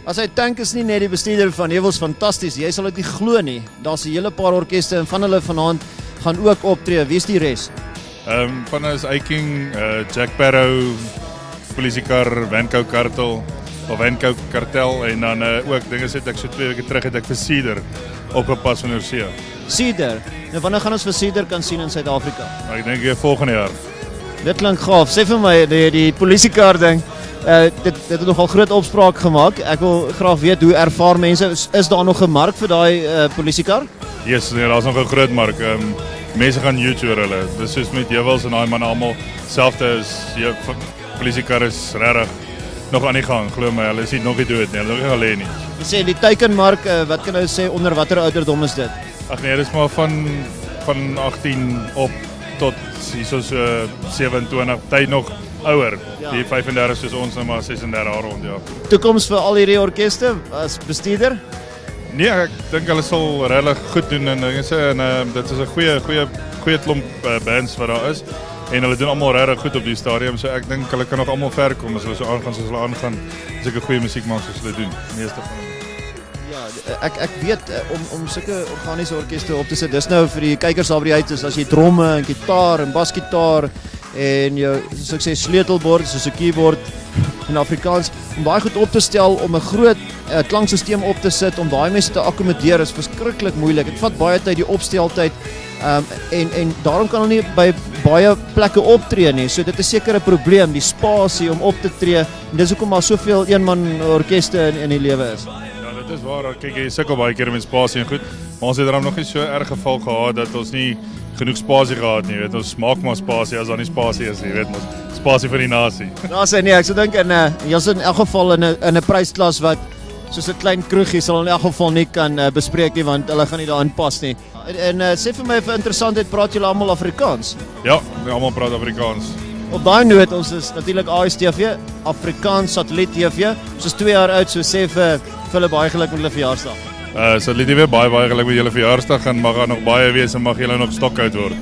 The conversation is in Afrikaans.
As hy tank is nie net die bestuurder van Heuwels fantasties, jy sal dit nie glo nie. Daar's 'n hele paar orkeste en van hulle vanaand gaan ook optree. Wie is die res? Van ons Eiking, Jack Barrow, Polisiekar, Wankou Kartel of Wankou Kartel en dan ook dinge sê ek so 2 weke terug het ek vir Cedar opgepas van Oorsee. Cedar. Nou wanneer gaan ons vir Cedar kan sien in Suid-Afrika? Ek dink volgende jaar. Dit klink gaaf. Sê vir my die Polisiekar ding. Dit het nogal groot opspraak gemaak. Ek wil graag weet hoe ervaar mense is daar nog 'n mark vir daai Polisiekar? Yes, nee, daar's nog 'n groot mark. Mense gaan YouTube oor hulle. Dis soos met Heuwels en daai manne almal selfde is. Polisiekar is regtig nog aan die gang, glo my. Hulle is nie nog nie dood nie. Hulle is nog nie gelê nie. Jy sê die teikenmark, wat kan nou sê onder watter ouderdom is dit? Ag nee, dis maar van 18 op tot hierso so 27, tyd nog ouer. Ja. Die 35 soos ons nou maar 36 jaar rond, ja. Toekoms vir al hierdie orkeste as bestuurder? Nee, ek dink hulle sal regtig goed doen en dit is 'n goeie klomp bands wat daar is en hulle doen almal regtig goed op die stadium, so ek dink hulle kan nog almal ver kom as hulle so aangaan soos hulle aangaan. Dis 'n goeie musiek maak soos hulle doen, meeste van hulle. Ja, ek weet om sulke organiese orkeste op te sit. Dis nou vir die kykers daar by die huis is as jy dromme en gitaar en basgitaar en jou soos ek sê sleutelbord soos 'n keyboard in Afrikaans om baie goed op te stel om 'n groot klankstelsel op te sit om daai mense te akkommodeer is verskriklik moeilik. Dit vat baie tyd die opsteltyd en daarom kan hulle nie by baie plekke optree nie. So dit is seker 'n probleem, die spasie om op te tree. En dis hoekom maar soveel eenman orkeste in die lewe is. Dit is waar, kyk jy sukkel baie keer met spasie en goed, maar ons het daarom nog nie so erg geval gehad dat ons nie genoeg spasie gehad nie, weet ons maak maar spasie as daar nie spasie is nie, weet ons spasie vir die nasie. Ja, sê nee, ek sou dink jy's in elk geval in 'n prysklas wat soos 'n klein kroegie sal in elk geval nie kan bespreek nie want hulle gaan nie daarin pas nie. En sê vir my vir interessantheid, praat julle almal Afrikaans? Ja, almal praat Afrikaans. Op daai noot, ons is natuurlik ASTV, Afrikaans Satelliet TV. Ons is 2 jaar oud, so sê vir hulle baie geluk met hulle verjaarsdag. Satelliet TV, baie geluk met julle verjaarsdag en mag daar nog baie wees en mag julle nog stokoud word.